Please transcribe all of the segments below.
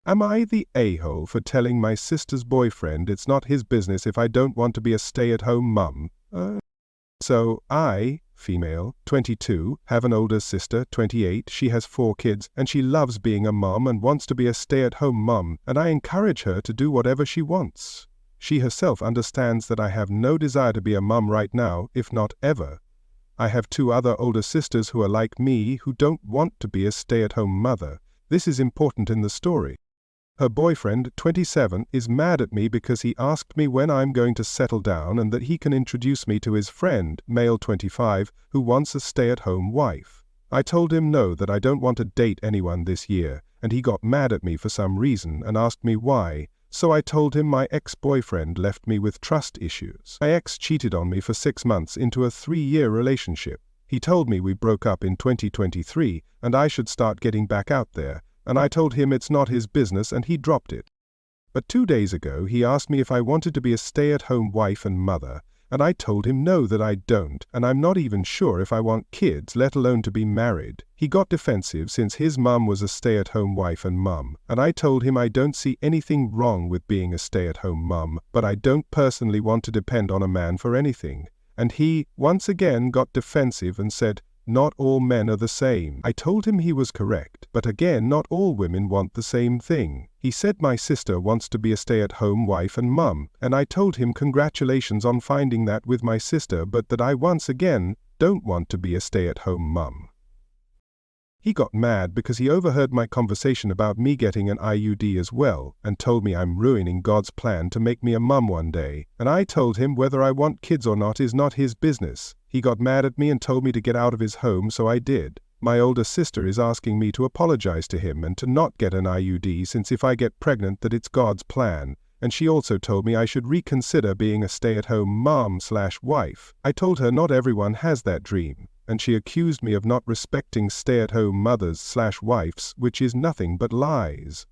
Am I the a-hole for telling my sister's boyfriend it's not his business if I don't want to be a stay-at-home mum? So I, female, 22, have an older sister, 28, she has 4 kids, and she loves being a mum and wants to be a stay-at-home mum, and I encourage her to do whatever she wants. She herself understands that I have no desire to be a mum right now, if not ever. I have 2 other older sisters who are like me, who don't want to be a stay-at-home mother. This is important in the story. Her boyfriend, 27, is mad at me because he asked me when I'm going to settle down and that he can introduce me to his friend, male 25, who wants a stay-at-home wife. I told him no, that I don't want to date anyone this year, and he got mad at me for some reason and asked me why. So I told him my ex-boyfriend left me with trust issues. My ex cheated on me for 6 months into a 3-year relationship. He told me we broke up in 2023 and I should start getting back out there, and I told him it's not his business and he dropped it. But 2 days ago he asked me if I wanted to be a stay-at-home wife and mother, and I told him no, that I don't, and I'm not even sure if I want kids, let alone to be married. He got defensive since his mum was a stay-at-home wife and mum, and I told him I don't see anything wrong with being a stay-at-home mum, but I don't personally want to depend on a man for anything. And he, once again, got defensive and said, not all men are the same. I told him he was correct, but again, not all women want the same thing. He said my sister wants to be a stay-at-home wife and mum, and I told him congratulations on finding that with my sister, but that I once again don't want to be a stay-at-home mum. He got mad because he overheard my conversation about me getting an IUD as well, and told me I'm ruining God's plan to make me a mum one day, and I told him whether I want kids or not is not his business. He got mad at me and told me to get out of his home, so I did. My older sister is asking me to apologize to him and to not get an IUD, since if I get pregnant that it's God's plan, and she also told me I should reconsider being a stay-at-home mom/wife. I told her not everyone has that dream, and she accused me of not respecting stay-at-home mothers/wives, which is nothing but lies.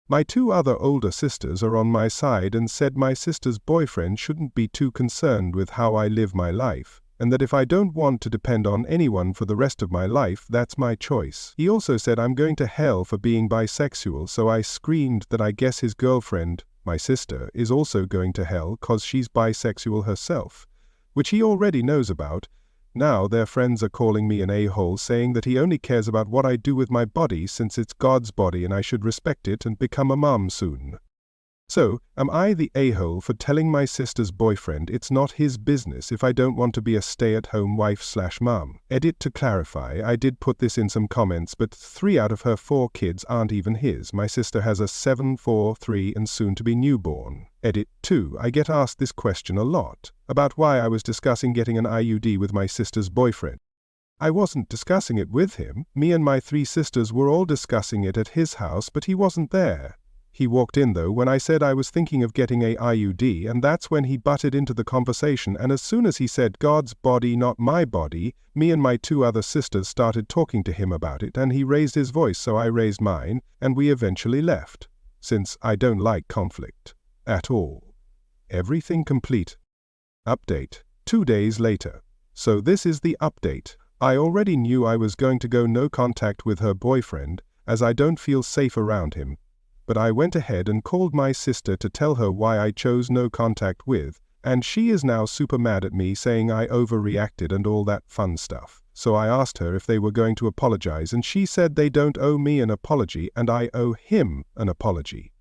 My 2 other older sisters are on my side and said my sister's boyfriend shouldn't be too concerned with how I live my life, and that if I don't want to depend on anyone for the rest of my life, that's my choice. He also said I'm going to hell for being bisexual, so I screamed that I guess his girlfriend, my sister, is also going to hell cause she's bisexual herself, which he already knows about. Now their friends are calling me an a-hole, saying that he only cares about what I do with my body since it's God's body and I should respect it and become a mom soon. So, am I the a-hole for telling my sister's boyfriend it's not his business if I don't want to be a stay-at-home wife/mom? Edit: to clarify, I did put this in some comments, but 3 out of her 4 kids aren't even his. My sister has a 7, 4, 3 and soon-to-be newborn. Edit: 2. I get asked this question a lot, about why I was discussing getting an IUD with my sister's boyfriend. I wasn't discussing it with him. Me and my 3 sisters were all discussing it at his house, but he wasn't there. He walked in though when I said I was thinking of getting a IUD, and that's when he butted into the conversation, and as soon as he said God's body not my body, me and my 2 other sisters started talking to him about it, and he raised his voice, so I raised mine, and we eventually left, since I don't like conflict at all. Everything complete. Update. 2 days later. So this is the update. I already knew I was going to go no contact with her boyfriend, as I don't feel safe around him. But I went ahead and called my sister to tell her why I chose no contact with, and she is now super mad at me, saying I overreacted and all that fun stuff. So I asked her if they were going to apologize, and she said they don't owe me an apology and I owe him an apology.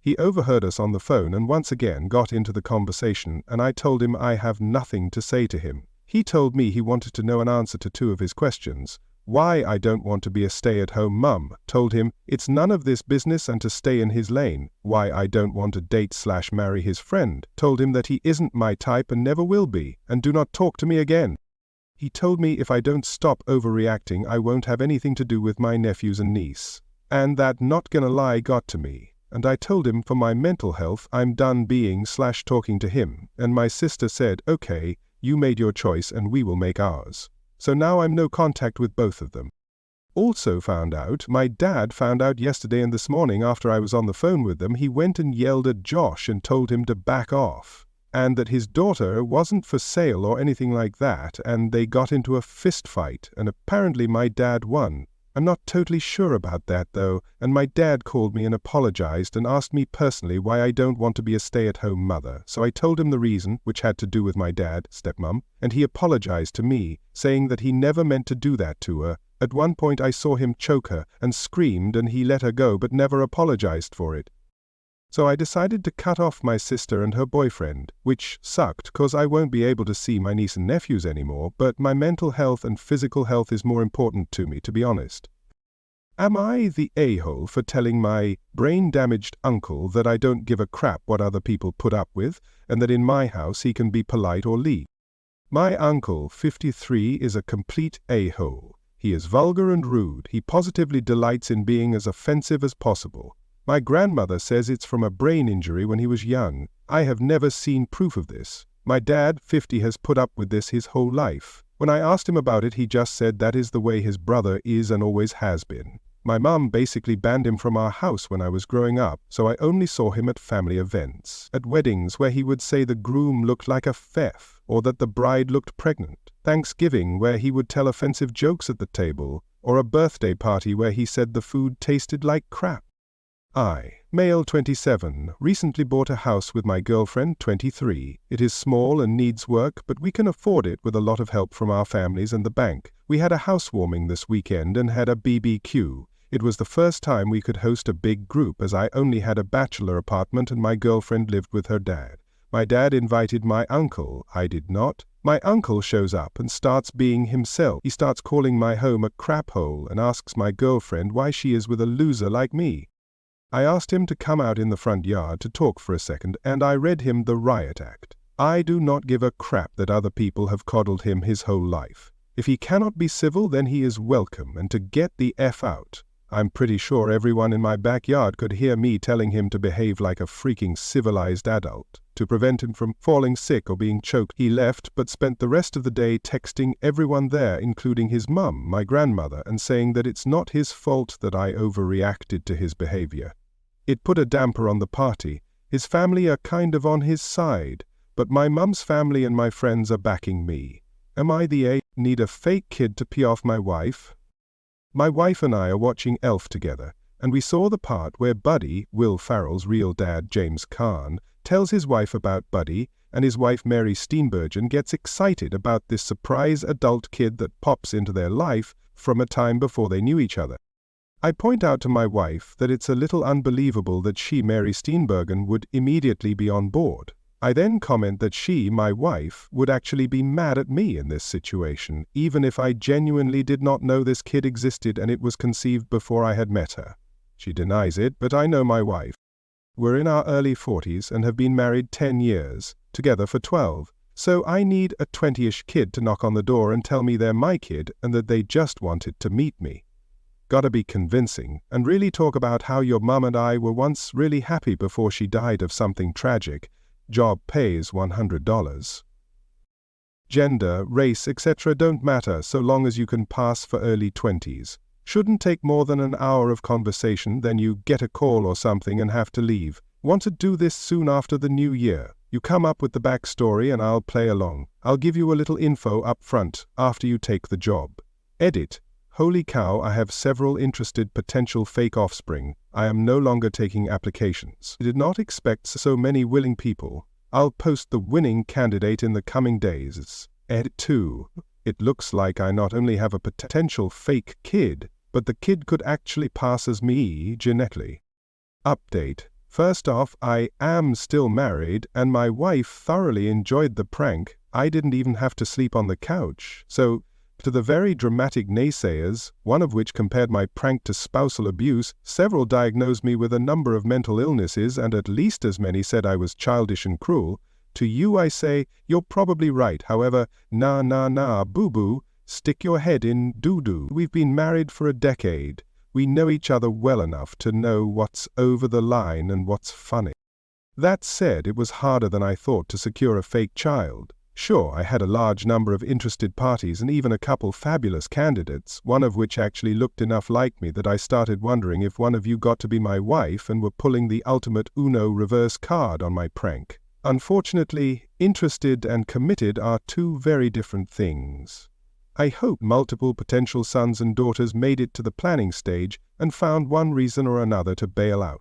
He overheard us on the phone and once again got into the conversation, and I told him I have nothing to say to him. He told me he wanted to know an answer to 2 of his questions. Why I don't want to be a stay-at-home mum. Told him it's none of this business and to stay in his lane. Why I don't want to date/marry his friend. Told him that he isn't my type and never will be, and do not talk to me again. He told me if I don't stop overreacting I won't have anything to do with my nephews and niece. And that not gonna lie got to me. And I told him for my mental health I'm done being/talking to him, and my sister said, okay, you made your choice and we will make ours. So now I'm no contact with both of them. Also found out, my dad found out yesterday and this morning after I was on the phone with them, he went and yelled at Josh and told him to back off, and that his daughter wasn't for sale or anything like that, and they got into a fist fight, and apparently my dad won. I'm not totally sure about that though, and my dad called me and apologized and asked me personally why I don't want to be a stay-at-home mother, so I told him the reason, which had to do with my dad, stepmom, and he apologized to me, saying that he never meant to do that to her. At one point I saw him choke her and screamed and he let her go but never apologized for it. So I decided to cut off my sister and her boyfriend, which sucked cause I won't be able to see my niece and nephews anymore, but my mental health and physical health is more important to me, to be honest. Am I the a-hole for telling my brain-damaged uncle that I don't give a crap what other people put up with, and that in my house he can be polite or leave? My uncle, 53, is a complete a-hole. He is vulgar and rude. He positively delights in being as offensive as possible. My grandmother says it's from a brain injury when he was young. I have never seen proof of this. My dad, 50, has put up with this his whole life. When I asked him about it, he just said that is the way his brother is and always has been. My mum basically banned him from our house when I was growing up, so I only saw him at family events. At weddings where he would say the groom looked like a thief, or that the bride looked pregnant. Thanksgiving where he would tell offensive jokes at the table, or a birthday party where he said the food tasted like crap. I, male 27, recently bought a house with my girlfriend 23. It is small and needs work, but we can afford it with a lot of help from our families and the bank. We had a housewarming this weekend and had a BBQ. It was the first time we could host a big group as I only had a bachelor apartment and my girlfriend lived with her dad. My dad invited my uncle, I did not. My uncle shows up and starts being himself. He starts calling my home a crap hole and asks my girlfriend why she is with a loser like me. I asked him to come out in the front yard to talk for a second, and I read him the riot act. I do not give a crap that other people have coddled him his whole life. If he cannot be civil, then he is welcome, and to get the F out. I'm pretty sure everyone in my backyard could hear me telling him to behave like a freaking civilized adult. To prevent him from falling sick or being choked, he left but spent the rest of the day texting everyone there, including his mum, my grandmother, and saying that it's not his fault that I overreacted to his behavior. It put a damper on the party. His family are kind of on his side, but my mum's family and my friends are backing me. Am I the need a fake kid to pee off my wife? My wife and I are watching Elf together, and we saw the part where Buddy, Will Ferrell's real dad James Caan, tells his wife about Buddy, and his wife Mary Steenburgen gets excited about this surprise adult kid that pops into their life from a time before they knew each other. I point out to my wife that it's a little unbelievable that she, Mary Steenburgen, would immediately be on board. I then comment that she, my wife, would actually be mad at me in this situation, even if I genuinely did not know this kid existed and it was conceived before I had met her. She denies it, but I know my wife. We're in our early 40s and have been married 10 years, together for 12, so I need a 20-ish kid to knock on the door and tell me they're my kid and that they just wanted to meet me. Gotta be convincing, and really talk about how your mum and I were once really happy before she died of something tragic. Job pays $100. Gender, race, etc. don't matter so long as you can pass for early 20s. Shouldn't take more than an hour of conversation, then you get a call or something and have to leave. Want to do this soon after the new year. You come up with the backstory and I'll play along. I'll give you a little info up front after you take the job. Edit. Holy cow, I have several interested potential fake offspring. I am no longer taking applications. I did not expect so many willing people. I'll post the winning candidate in the coming days. Edit 2. It looks like I not only have a potential fake kid, but the kid could actually pass as me genetically. Update. First off, I am still married and my wife thoroughly enjoyed the prank. I didn't even have to sleep on the couch. So, to the very dramatic naysayers, one of which compared my prank to spousal abuse, several diagnosed me with a number of mental illnesses and at least as many said I was childish and cruel. To you I say, you're probably right, however, nah, boo-boo, stick your head in doo-doo. We've been married for a decade. We know each other well enough to know what's over the line and what's funny. That said, it was harder than I thought to secure a fake child. Sure, I had a large number of interested parties and even a couple fabulous candidates, one of which actually looked enough like me that I started wondering if one of you got to be my wife and were pulling the ultimate Uno reverse card on my prank. Unfortunately, interested and committed are two very different things. I hope multiple potential sons and daughters made it to the planning stage and found one reason or another to bail out.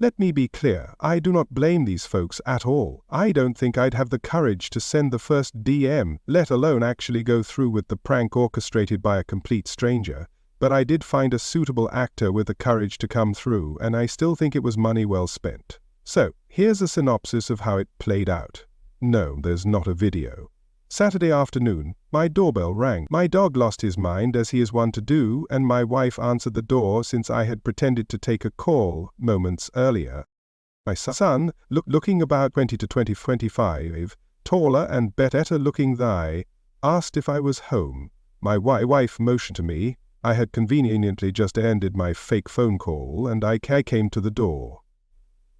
Let me be clear, I do not blame these folks at all. I don't think I'd have the courage to send the first DM, let alone actually go through with the prank orchestrated by a complete stranger. But I did find a suitable actor with the courage to come through, and I still think it was money well spent. So, here's a synopsis of how it played out. No, there's not a video. Saturday afternoon, my doorbell rang. My dog lost his mind, as he is wont to do, and my wife answered the door since I had pretended to take a call moments earlier. My son, looking about 20 to 25, taller and better looking than I, asked if I was home. My wife motioned to me. I had conveniently just ended my fake phone call, and I came to the door.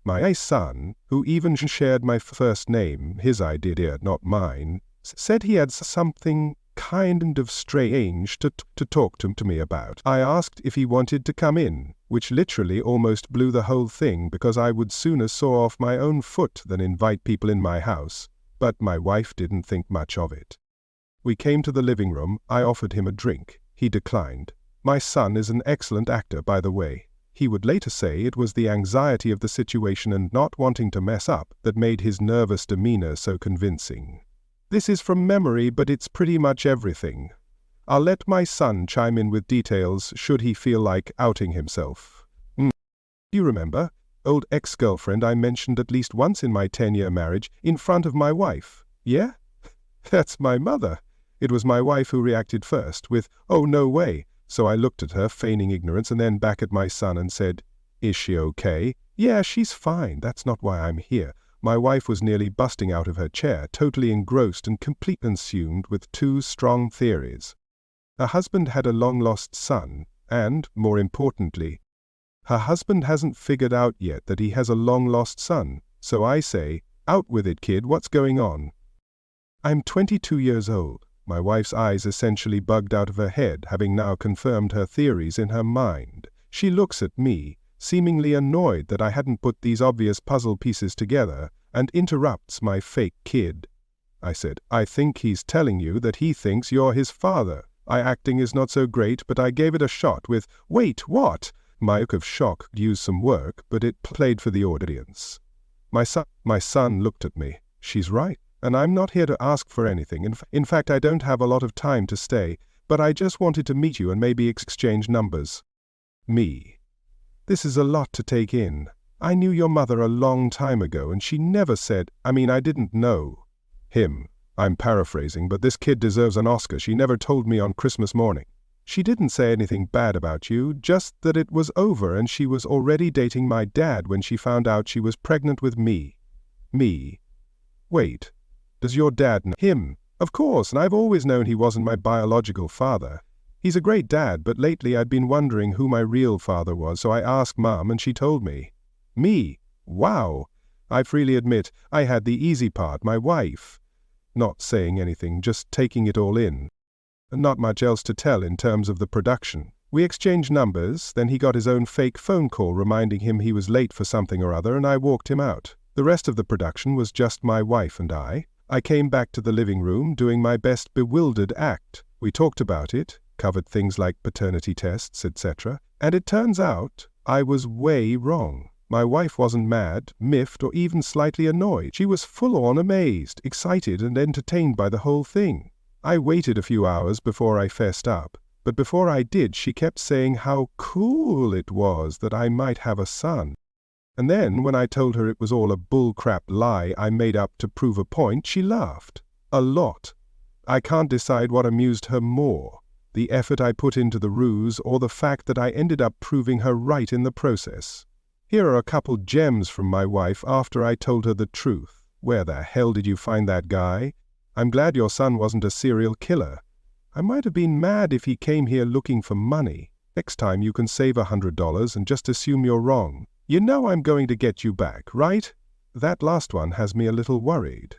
My son, who even shared my first name, his idea, not mine, said he had something kind of strange to talk to me about. I asked if he wanted to come in, which literally almost blew the whole thing because I would sooner saw off my own foot than invite people in my house, but my wife didn't think much of it. We came to the living room. I offered him a drink. He declined. My son is an excellent actor, by the way. He would later say it was the anxiety of the situation and not wanting to mess up that made his nervous demeanor so convincing. This is from memory, but it's pretty much everything. I'll let my son chime in with details should he feel like outing himself. You remember? Old ex-girlfriend I mentioned at least once in my 10-year marriage in front of my wife. Yeah? That's my mother. It was my wife who reacted first with, "Oh, no way." So I looked at her, feigning ignorance, and then back at my son and said, "Is she okay?" "Yeah, she's fine. That's not why I'm here." My wife was nearly busting out of her chair, totally engrossed and completely consumed with two strong theories. Her husband had a long-lost son, and, more importantly, her husband hasn't figured out yet that he has a long-lost son. So I say, "Out with it, kid, what's going on?" I'm 22 years old. My wife's eyes essentially bugged out of her head, having now confirmed her theories in her mind. She looks at me, seemingly annoyed that I hadn't put these obvious puzzle pieces together, and interrupts my fake kid. I said, "I think he's telling you that he thinks you're his father. My acting is not so great, but I gave it a shot with, 'Wait, what?'" My look of shock used some work, but it played for the audience. My son looked at me. She's right, and I'm not here to ask for anything. In fact, I don't have a lot of time to stay, but I just wanted to meet you and maybe exchange numbers. Me. This is a lot to take in. I knew your mother a long time ago, and she never said, I didn't know. Him. I'm paraphrasing, but this kid deserves an Oscar. She never told me on Christmas morning. She didn't say anything bad about you, just that it was over and she was already dating my dad when she found out she was pregnant with me. Me. Wait. Does your dad know him? Of course, and I've always known he wasn't my biological father. He's a great dad, but lately I'd been wondering who my real father was, so I asked Mom and she told me. Me? Wow. I freely admit, I had the easy part, my wife. Not saying anything, just taking it all in. Not much else to tell in terms of the production. We exchanged numbers, then he got his own fake phone call reminding him he was late for something or other, and I walked him out. The rest of the production was just my wife and I. I came back to the living room doing my best bewildered act. We talked about it, covered things like paternity tests, etc. And it turns out I was way wrong. My wife wasn't mad, miffed, or even slightly annoyed. She was full-on amazed, excited, and entertained by the whole thing. I waited a few hours before I fessed up, but before I did, she kept saying how cool it was that I might have a son. And then, when I told her it was all a bullcrap lie I made up to prove a point, she laughed. A lot. I can't decide what amused her more, the effort I put into the ruse or the fact that I ended up proving her right in the process. Here are a couple gems from my wife after I told her the truth. Where the hell did you find that guy? I'm glad your son wasn't a serial killer. I might have been mad if he came here looking for money. Next time you can save $100 and just assume you're wrong. You know I'm going to get you back, right? That last one has me a little worried.